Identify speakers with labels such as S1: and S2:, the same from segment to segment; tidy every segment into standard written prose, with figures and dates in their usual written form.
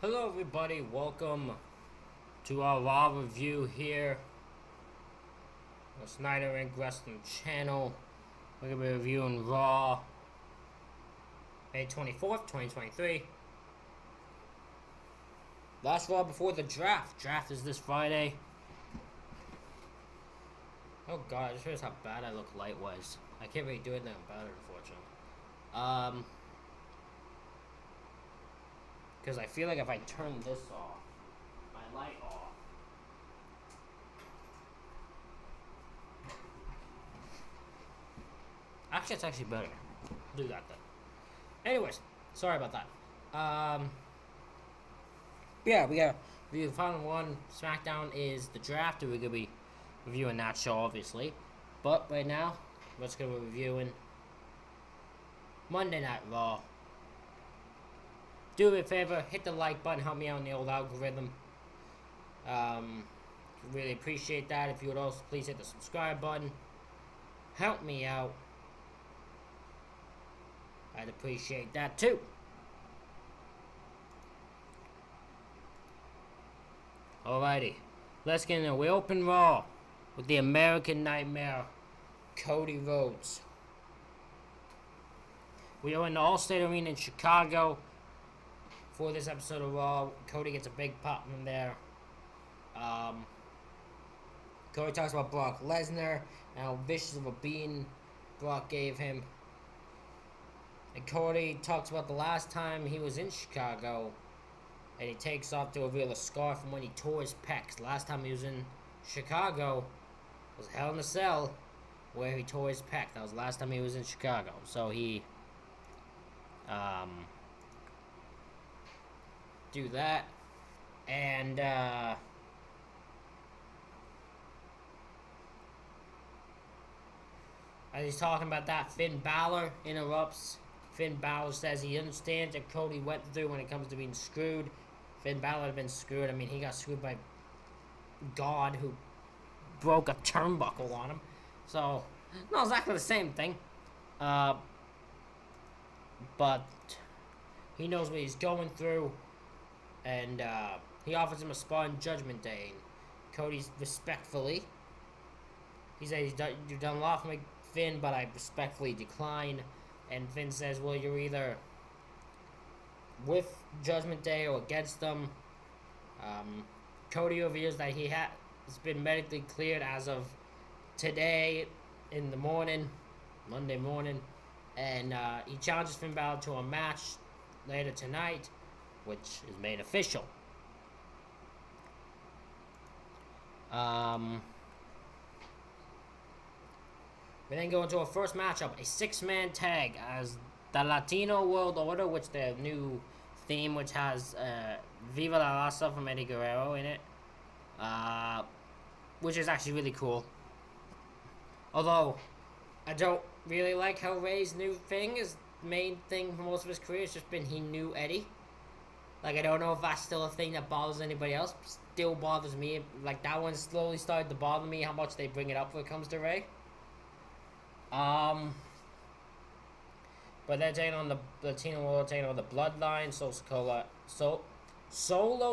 S1: Hello everybody, welcome to our Raw review here on the Snyder Inc. Wrestling channel. We're going to be reviewing Raw May 24th, 2023. Last Raw before the draft. Draft is this Friday. Oh god, I just realized how bad I look light-wise. I can't really do anything about it, unfortunately. Because I feel like if I turn this off, my light off, actually, it's actually better. Do that then. Anyways, sorry about that. Yeah, we got the final one. SmackDown is the draft, and we're gonna be reviewing that show, obviously. But right now, let's go reviewing Monday Night Raw. Do me a favor, hit the like button, help me out in the old algorithm. Really appreciate that. If you would also please hit the subscribe button, help me out. I'd appreciate that too. Alrighty, let's get into it. We open Raw with the American Nightmare, Cody Rhodes. We are in the Allstate Arena in Chicago for this episode of Raw. Cody gets a big pop from there. Cody talks about Brock Lesnar and how vicious of a beating Brock gave him. And Cody talks about the last time he was in Chicago, and he takes off to reveal a scar from when he tore his pecs. Last time he was in Chicago was Hell in a Cell, where he tore his pec. That was the last time he was in Chicago. So he do that, and as he's talking about that, Finn Balor interrupts. Finn Balor says he understands that Cody went through when it comes to being screwed. Finn Balor had been screwed. I mean, he got screwed by God, who broke a turnbuckle on him. So, not exactly the same thing. But he knows what he's going through. And he offers him a spot in Judgment Day. And Cody's respectfully, he says, you've done a lot for me, Finn, but I respectfully decline. And Finn says, well, you're either with Judgment Day or against them. Cody reveals that he has been medically cleared as of today in the morning, Monday morning. And he challenges Finn Balor to a match later tonight, which is made official. We then go into our first matchup, a six-man tag as the Latino World Order, which their new theme, which has Viva la Raza from Eddie Guerrero in it, which is actually really cool. Although, I don't really like how Ray's new thing, his main thing for most of his career, has just been he knew Eddie. Like, I don't know if that's still a thing that bothers anybody else. Still bothers me. Like, that one slowly started to bother me, how much they bring it up when it comes to Ray. But they're taking on the Latino World, taking on the Bloodline, Solo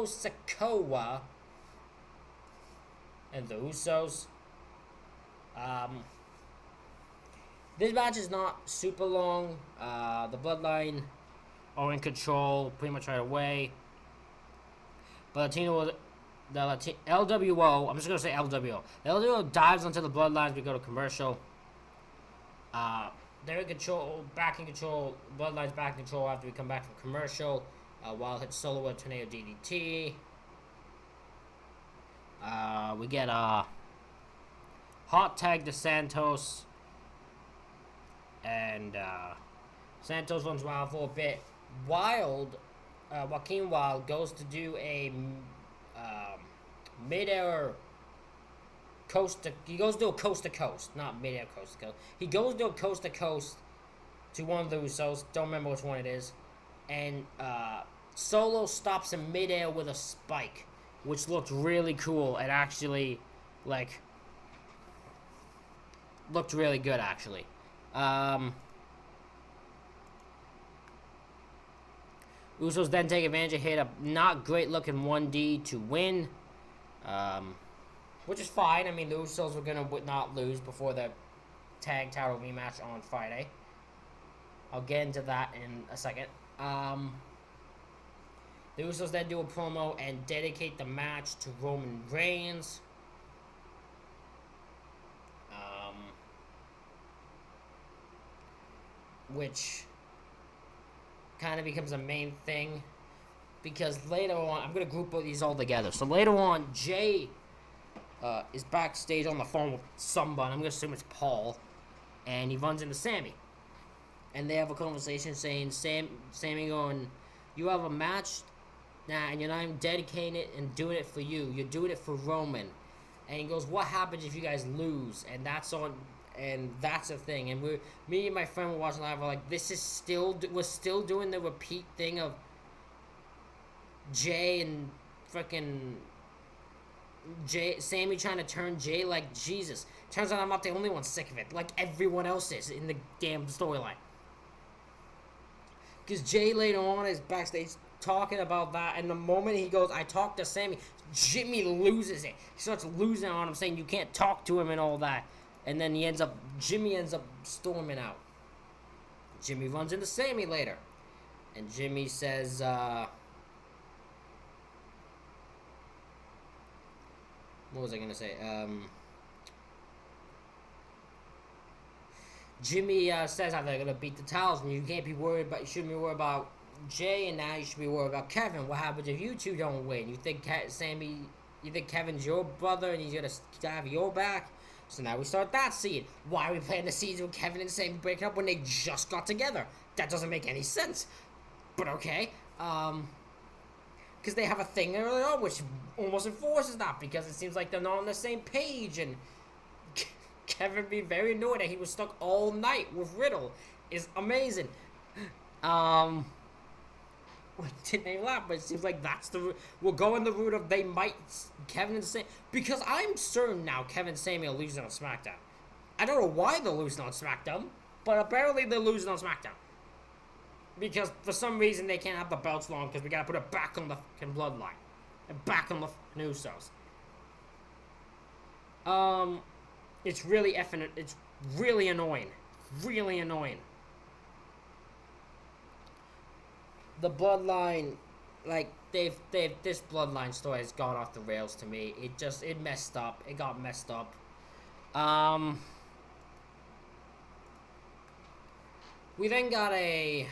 S1: Sikoa, and the Usos. This match is not super long. The Bloodline are in control pretty much right away. But LWO, I'm just going to say LWO. The LWO dives onto the Bloodlines. We go to commercial. They're in control, back in control. Bloodline's back in control after we come back from commercial. While hits Solo with a Tornado DDT. We get a hot tag to Santos. And Santos runs wild for a bit. Joaquin Wilde goes to do a mid-air he goes to do a coast to coast, not mid-air coast to coast. He goes to do a coast to coast to one of the Usos. Don't remember which one it is. And Solo stops him mid-air with a spike, which looked really cool and actually, like, looked really good, actually. Usos then take advantage and hit a not great looking 1D to win. Which is fine. I mean, the Usos were going to not lose before the tag title rematch on Friday. I'll get into that in a second. The Usos then do a promo and dedicate the match to Roman Reigns. Which kind of becomes a main thing. Because later on, I'm going to group these all together. So later on, Jay is backstage on the phone with somebody. I'm going to assume it's Paul. And he runs into Sammy. And they have a conversation saying, Sammy going, you have a match now, and you're not even dedicating it and doing it for you. You're doing it for Roman. And he goes, what happens if you guys lose? And that's a thing. And me and my friend were watching live. We're like, we're still doing the repeat thing of Jay and freaking Sammy trying to turn Jay. Like, Jesus. Turns out I'm not the only one sick of it. Like everyone else is in the damn storyline. Because Jay later on is backstage talking about that, and the moment he goes, I talked to Sammy, Jimmy loses it. He starts losing on him, saying you can't talk to him and all that. And then Jimmy ends up storming out. Jimmy runs into Sammy later. And Jimmy says, what was I going to say? Jimmy says how they're going to beat the Towels, and you shouldn't be worried about Jay, and now you should be worried about Kevin. What happens if you two don't win? You think you think Kevin's your brother, and he's going to have your back? So now we start that scene. Why are we playing the scenes with Kevin and Sammy breaking up when they just got together? That doesn't make any sense. But okay. Because they have a thing early on which almost enforces that, because it seems like they're not on the same page, and Kevin being very annoyed that he was stuck all night with Riddle is amazing. Didn't they laugh? But it seems like we're going the route of they might Kevin and Sammy, because I'm certain now Kevin and Sammy are losing on SmackDown. I don't know why they're losing on SmackDown, but apparently they're losing on SmackDown. Because for some reason they can't have the belts long, because we gotta put it back on the fucking Bloodline and back on the fucking Usos. It's really it's really annoying. Really annoying. The Bloodline, like, this Bloodline story has gone off the rails to me. It messed up. It got messed up. We then got a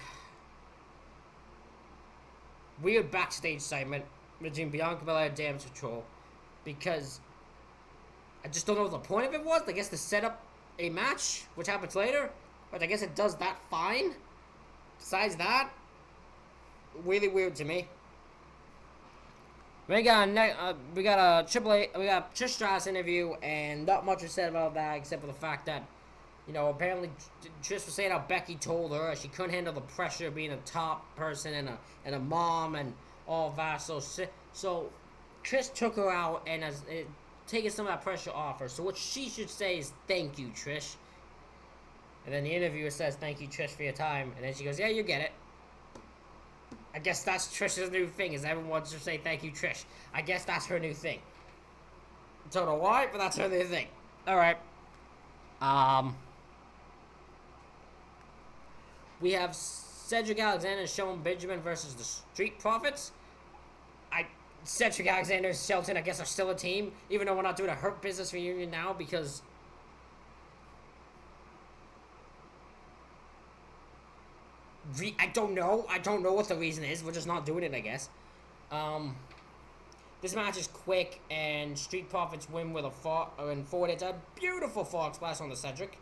S1: weird backstage segment between Bianca Belair and Damage Control, because I just don't know what the point of it was. I guess to set up a match, which happens later, but I guess it does that fine. Besides that, really weird to me. We got a Trish Stratus interview, and not much was said about that except for the fact that, you know, apparently Trish was saying how Becky told her she couldn't handle the pressure of being a top person and a mom and all that. So Trish took her out and has taken some of that pressure off her. So what she should say is, "Thank you, Trish." And then the interviewer says, "Thank you, Trish, for your time." And then she goes, "Yeah, you get it." I guess that's Trish's new thing, is everyone wants to say thank you, Trish. I guess that's her new thing. Don't know why, but that's her new thing. Alright. We have Cedric Alexander and Shelton Benjamin versus the Street Profits. Cedric Alexander and Shelton, I guess, are still a team, even though we're not doing a Hurt Business reunion now, because I don't know what the reason is. We're just not doing it, I guess. This match is quick, and Street Profits win with a forward. It's a beautiful frog splash on the Cedric.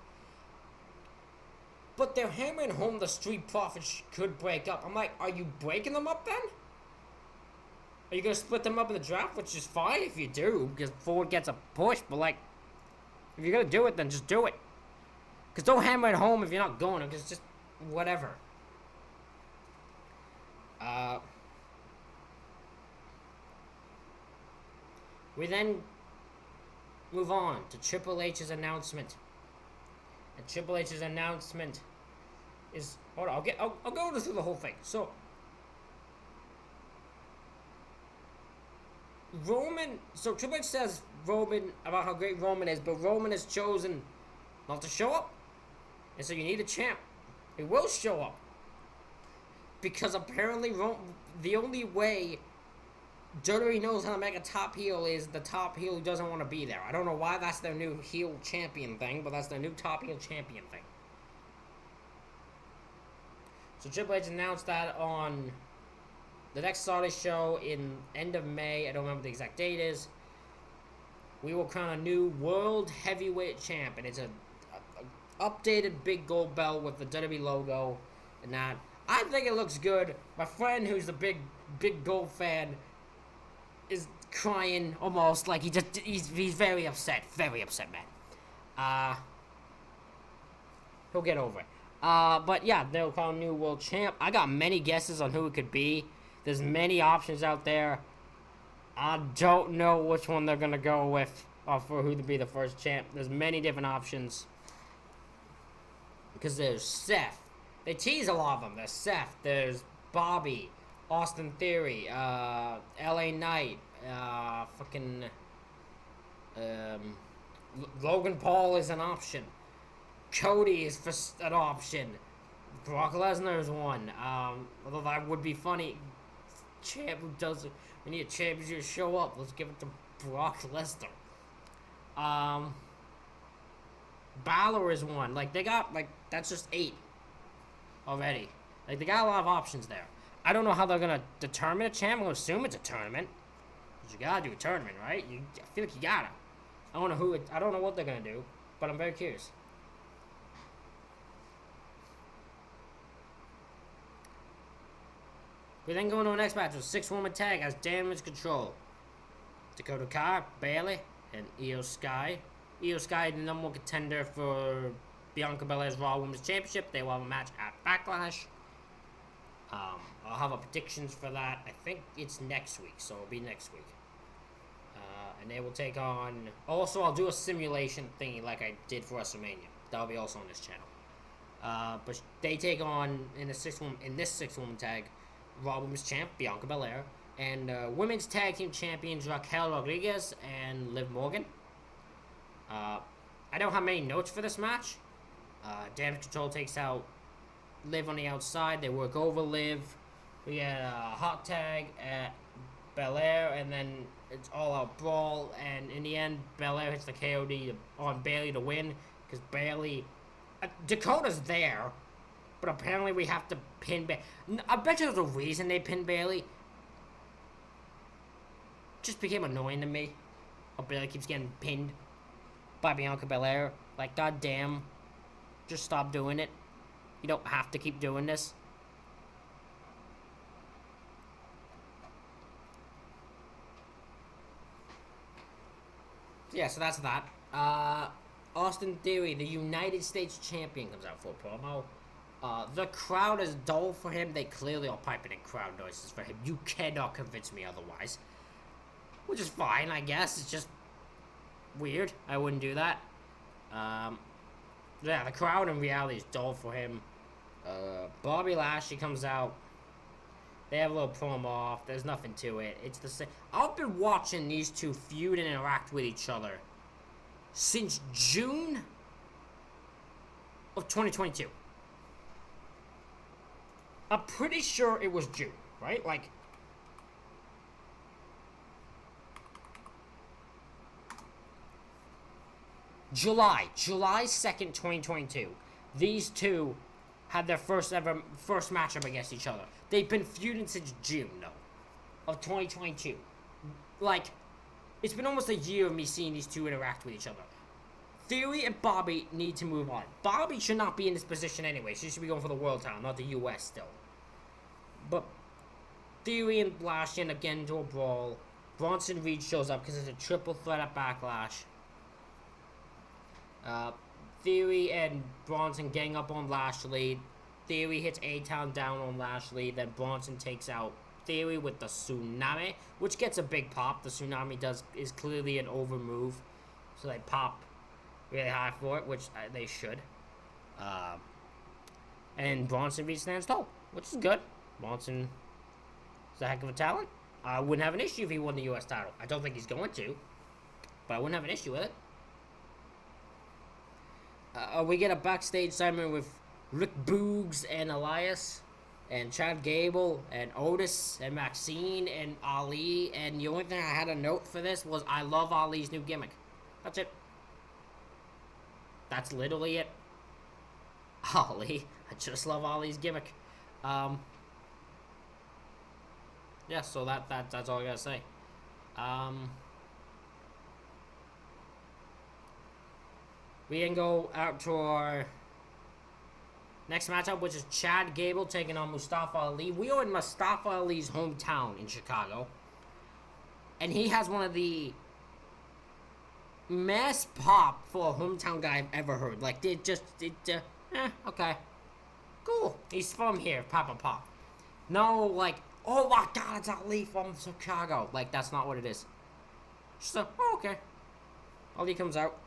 S1: But they're hammering home the Street Profits could break up. I'm like, are you breaking them up then? Are you going to split them up in the draft? Which is fine if you do, because forward gets a push. But, like, if you're going to do it, then just do it. Because don't hammer it home if you're not going, because it's just whatever. We then move on to Triple H's announcement. And Triple H's announcement is... Hold on, I'll go through the whole thing. So, Roman. So Triple H says Roman about how great Roman is, but Roman has chosen not to show up, and so you need a champ. He will show up because apparently the only way WWE knows how to make a top heel is the top heel who doesn't want to be there. I don't know why that's their new heel champion thing, but that's their new top heel champion thing. So Triple H announced that on the next Saturday show in end of May. I don't remember the exact date is. We will crown a new World Heavyweight Champ, and it's a updated big gold belt with the WWE logo and that. I think it looks good. My friend, who's a big gold fan, is crying almost like he's very upset, man. He'll get over it. But yeah, they'll call new world champ. I got many guesses on who it could be. There's many options out there. I don't know which one they're gonna go with for who to be the first champ. There's many different options. Because there's Seth. They tease a lot of them. There's Seth. There's Bobby. Austin Theory. LA Knight. Logan Paul is an option. Cody is an option. Brock Lesnar is one. Although that would be funny. Champ who doesn't. We need a champion to show up. Let's give it to Brock Lesnar. Balor is one. Like, they got, like, that's just 8 already. Like, they got a lot of options there. I don't know how they're going to determine a champ. I'm going to assume it's a tournament. Because you got to do a tournament, right? I feel like you got to. I don't know what they're going to do, but I'm very curious. We then go into the next match with 6-woman tag as Damage Control. Dakota Kai, Bayley, and Io Sky. Io Sky, the number 1 contender for Bianca Belair's Raw Women's Championship. They will have a match at Backlash. I'll have a predictions for that. I think it's next week, so it'll be next week. And they will take on. Also, I'll do a simulation thingy like I did for WrestleMania. That'll be also on this channel. But they take on in this 6-woman tag, Raw Women's Champ Bianca Belair and Women's Tag Team Champions Raquel Rodriguez and Liv Morgan. I don't have many notes for this match. Damage Control takes out Liv on the outside. They work over Liv. We get a hot tag at Belair, and then it's all out brawl. And in the end, Belair hits the KOD on Bayley to win because Bayley. Dakota's there, but apparently we have to pin Bayley. I bet you there's a reason they pinned Bayley. Just became annoying to me. How Bayley keeps getting pinned by Bianca Belair. Like, goddamn. Just stop doing it. You don't have to keep doing this. Yeah, so that's that. Austin Theory, the United States champion, comes out for a promo. The crowd is dull for him. They clearly are piping in crowd noises for him. You cannot convince me otherwise. Which is fine, I guess. It's just weird. I wouldn't do that. Yeah, the crowd in reality is dull for him. Bobby Lashley comes out. They have a little promo off. There's nothing to it. It's the same. I've been watching these two feud and interact with each other since June of 2022. I'm pretty sure it was June, right? Like, July 2nd, 2022. These two had their first matchup against each other. They've been feuding since June, though, of 2022. Like, it's been almost a year of me seeing these two interact with each other. Theory and Bobby need to move on. Bobby should not be in this position anyway. She should be going for the world title, not the US still. But Theory and Lashley end up getting into a brawl. Bronson Reed shows up because it's a triple threat at Backlash. Theory and Bronson gang up on Lashley. Theory hits A-Town down on Lashley. Then Bronson takes out Theory with the Tsunami, which gets a big pop. The Tsunami is clearly an over move, so they pop really high for it, which they should. And Bronson Reed stands tall, which is good. Bronson is a heck of a talent. I wouldn't have an issue if he won the U.S. title. I don't think he's going to, but I wouldn't have an issue with it. We get a backstage segment with Rick Boogs and Elias, and Chad Gable, and Otis, and Maxine, and Ali, and the only thing I had a note for this was I love Ali's new gimmick. That's it. That's literally it. Ali. I just love Ali's gimmick. Yeah, so that's all I gotta say. We can go out to our next matchup, which is Chad Gable taking on Mustafa Ali. We are in Mustafa Ali's hometown in Chicago. And he has one of the mass pop for a hometown guy I've ever heard. Like, okay. Cool. He's from here, Papa Pop. No, like, oh my god, it's Ali from Chicago. Like, that's not what it is. So, oh, okay. Ali comes out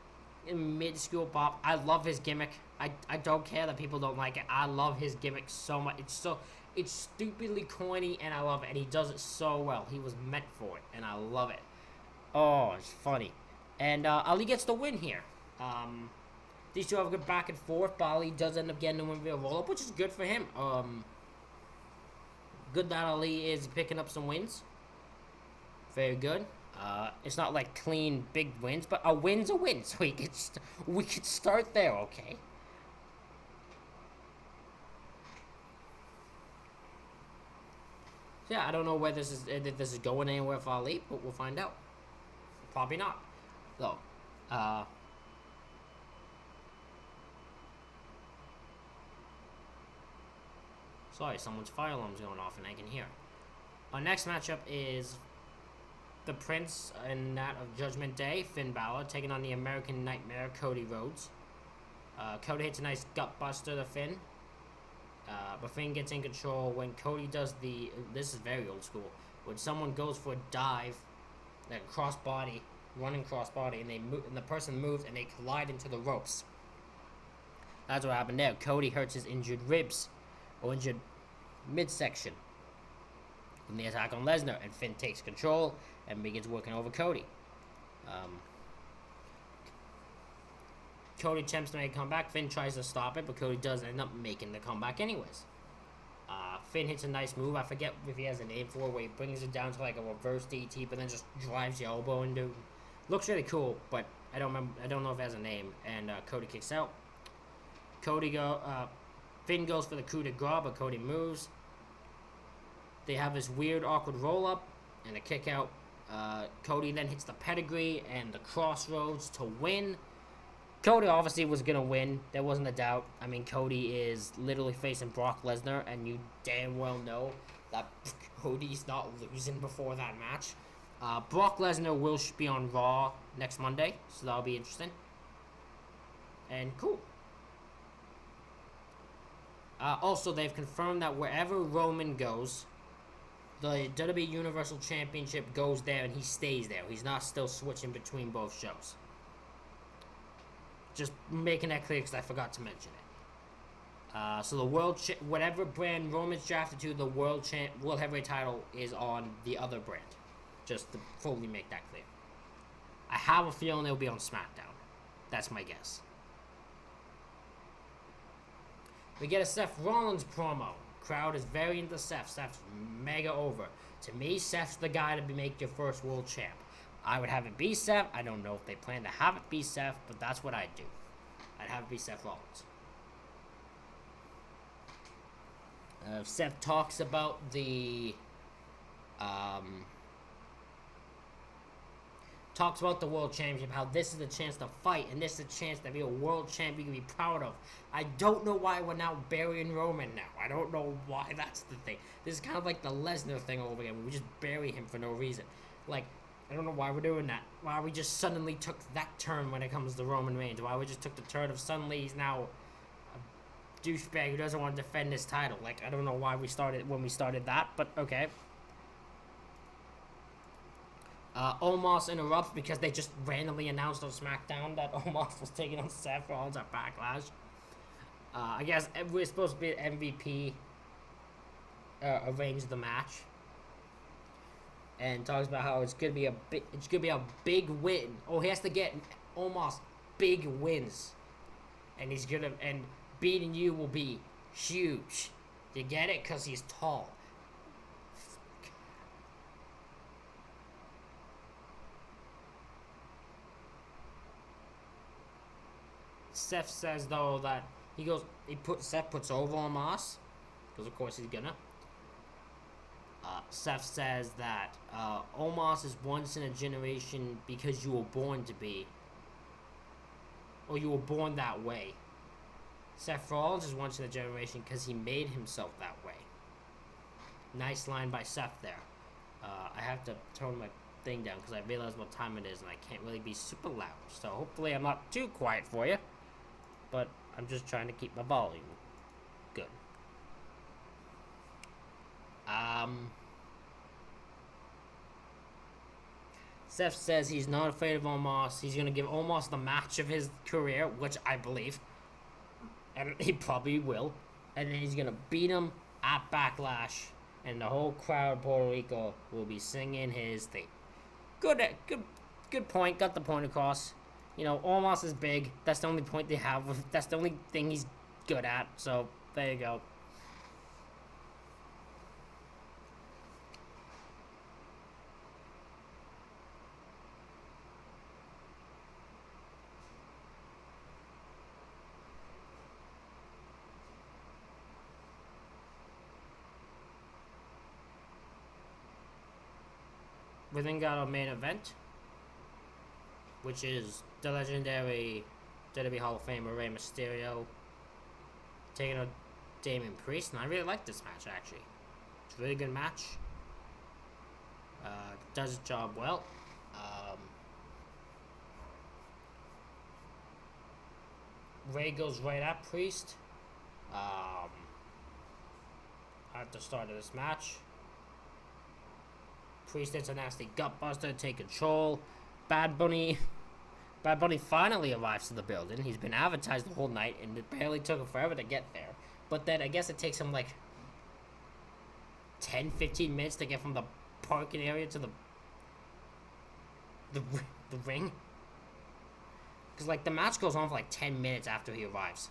S1: in mid-school pop. I love his gimmick. I don't care that people don't like it. I love his gimmick so much. It's stupidly corny, and I love it. And he does it so well. He was meant for it, and I love it. Oh, it's funny. And Ali gets the win here. These two have a good back and forth, but Ali does end up getting the win via roll-up, which is good for him. Good that Ali is picking up some wins. Very good. It's not like clean big wins, but a win's a win. So we could start there, okay? So yeah, I don't know where if this is going anywhere for Ali, but we'll find out. Probably not. So, sorry, someone's fire alarm's going off and I can hear. Our next matchup is the Prince and that of Judgment Day, Finn Balor, taking on the American Nightmare, Cody Rhodes. Cody hits a nice gut buster to Finn. But Finn gets in control when Cody does this is very old school, when someone goes for a dive, like a crossbody, running crossbody, and the person moves and they collide into the ropes. That's what happened there. Cody hurts his injured ribs, or injured midsection, from the attack on Lesnar, and Finn takes control and begins working over Cody. Cody attempts to make a comeback. Finn tries to stop it, but Cody does end up making the comeback anyways. Finn hits a nice move. I forget if he has a name for it, where he brings it down to like a reverse DT, but then just drives the elbow into. Looks really cool, but I don't know if it has a name. And Cody kicks out. Finn goes for the coup de grace, but Cody moves. They have this weird, awkward roll-up and a kick-out. Cody then hits the pedigree and the crossroads to win. Cody obviously was going to win. There wasn't a doubt. I mean, Cody is literally facing Brock Lesnar, and you damn well know that Cody's not losing before that match. Brock Lesnar will be on Raw next Monday, so that'll be interesting. And cool. Also, they've confirmed that wherever Roman goes, the WWE Universal Championship goes there and he stays there. He's not still switching between both shows. Just making that clear because I forgot to mention it. So the whatever brand Roman's drafted to, the World Heavyweight title is on the other brand. Just to fully make that clear. I have a feeling it'll be on SmackDown. That's my guess. We get a Seth Rollins promo. Crowd is very into Seth. Seth's mega over. To me, Seth's the guy to make your first world champ. I would have it be Seth. I don't know if they plan to have it be Seth, but that's what I'd do. I'd have it be Seth Rollins. Seth talks about the world championship, how this is a chance to fight, and this is a chance to be a world champion you can be proud of. I don't know why we're now burying Roman now. I don't know why that's the thing. This is kind of like the Lesnar thing over again, where we just bury him for no reason. Like, I don't know why we're doing that. Why we just suddenly took that turn when it comes to Roman Reigns. Why we just took the turn of suddenly he's now a douchebag who doesn't want to defend his title. Like, I don't know why we started that, but okay. Omos interrupts because they just randomly announced on SmackDown that Omos was taking on Seth Rollins at Backlash. I guess we're supposed to be MVP arrange the match. and talks about how it's gonna be a big win. Oh, he has to get almost big wins, and beating you will be huge. You get it? Cause he's tall. Seth says though that Seth puts over Omos, because of course he's gonna. Seth says that Omos is once in a generation because you were born to be, or you were born that way. Seth Rollins is once in a generation because he made himself that way. Nice line by Seth there. I have to turn my thing down because I realize what time it is and I can't really be super loud. So hopefully I'm not too quiet for you. But I'm just trying to keep my volume good. Seth says he's not afraid of Omos. He's going to give Omos the match of his career, which I believe. And he probably will. And then he's going to beat him at Backlash. And the whole crowd of Puerto Rico will be singing his theme. Good point. Got the point across. You know, Omos is big. That's the only point they have. That's the only thing he's good at. So, there you go. We then got our main event, which is the legendary WWE Hall of Famer Rey Mysterio taking on Damian Priest, and I really like this match actually. It's a really good match. Does its job well. Rey goes right at Priest at the start of this match. Priest hits a nasty gutbuster to take control. Bad Bunny finally arrives to the building. He's been advertised the whole night, and it barely took him forever to get there. But then I guess it takes him like 10-15 minutes to get from the parking area to the ring. Because like the match goes on for like 10 minutes after he arrives.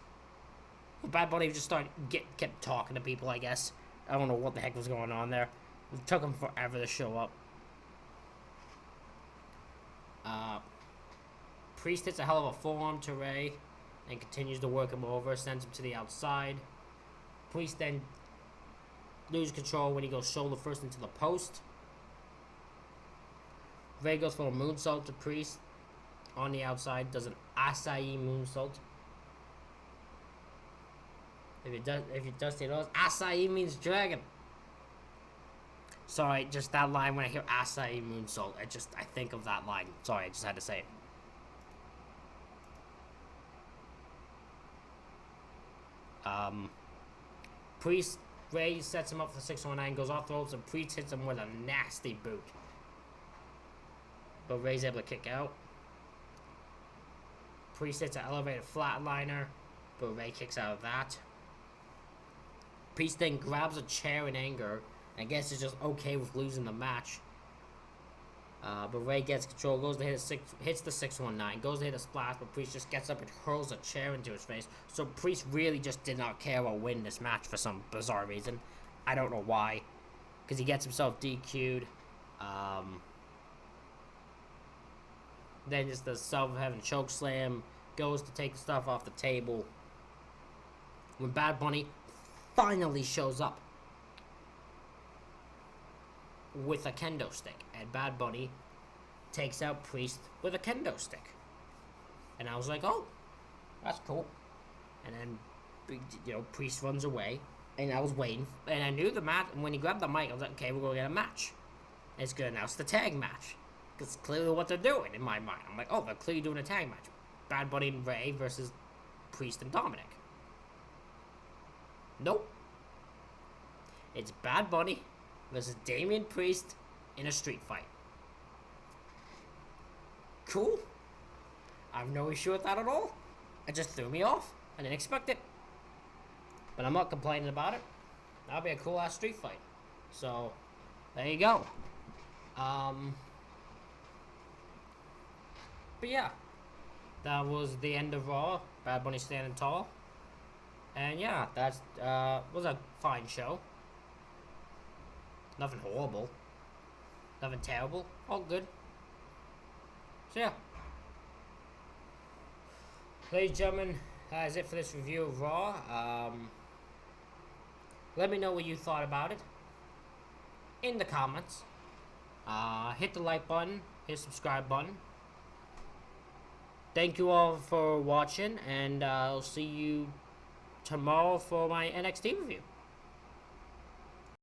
S1: Bad Bunny just kept talking to people, I guess. I don't know what the heck was going on there. It took him forever to show up. Priest hits a hell of a forearm to Rey and continues to work him over, sends him to the outside. Priest then loses control when he goes shoulder first into the post. Rey goes for a moonsault to Priest on the outside, does an acai moonsault. If you Dusty knows, acai means dragon. Sorry, just that line when I hear acai moonsault, I think of that line. Sorry, I just had to say it. Priest, Rey sets him up for 619, goes off the ropes, and Priest hits him with a nasty boot. But Rey's able to kick out. Priest hits an elevated flatliner, but Rey kicks out of that. Priest then grabs a chair in anger. I guess he's just okay with losing the match. But Rey gets control, goes to hits the 619, goes to hit a splash, but Priest just gets up and hurls a chair into his face. So Priest really just did not care about winning this match for some bizarre reason. I don't know why. Because he gets himself DQ'd. Then just the Self of Heaven choke slam, goes to take the stuff off the table. When Bad Bunny finally shows up with a kendo stick, and Bad Bunny takes out Priest with a kendo stick, and I was like, oh, that's cool. And then, you know, Priest runs away, and I was waiting, and I knew the match. And when he grabbed the mic, I was like, okay, we're gonna get a match. And it's gonna announce the tag match, because it's clearly what they're doing in my mind. I'm like, oh, they're clearly doing a tag match. Bad Bunny and Rey versus Priest and Dominic. Nope. It's Bad Bunny versus Damian Priest in a street fight. Cool. I have no issue with that at all. It just threw me off. I didn't expect it. But I'm not complaining about it. That'll be a cool ass street fight. So, there you go. Um, but yeah, that was the end of Raw. Bad Bunny standing tall. And yeah, that's was a fine show. Nothing horrible. Nothing terrible. All good. So yeah, ladies and gentlemen, that is it for this review of Raw. Let me know what you thought about it in the comments. Hit the like button, hit the subscribe button. Thank you all for watching, and I'll see you tomorrow for my NXT review.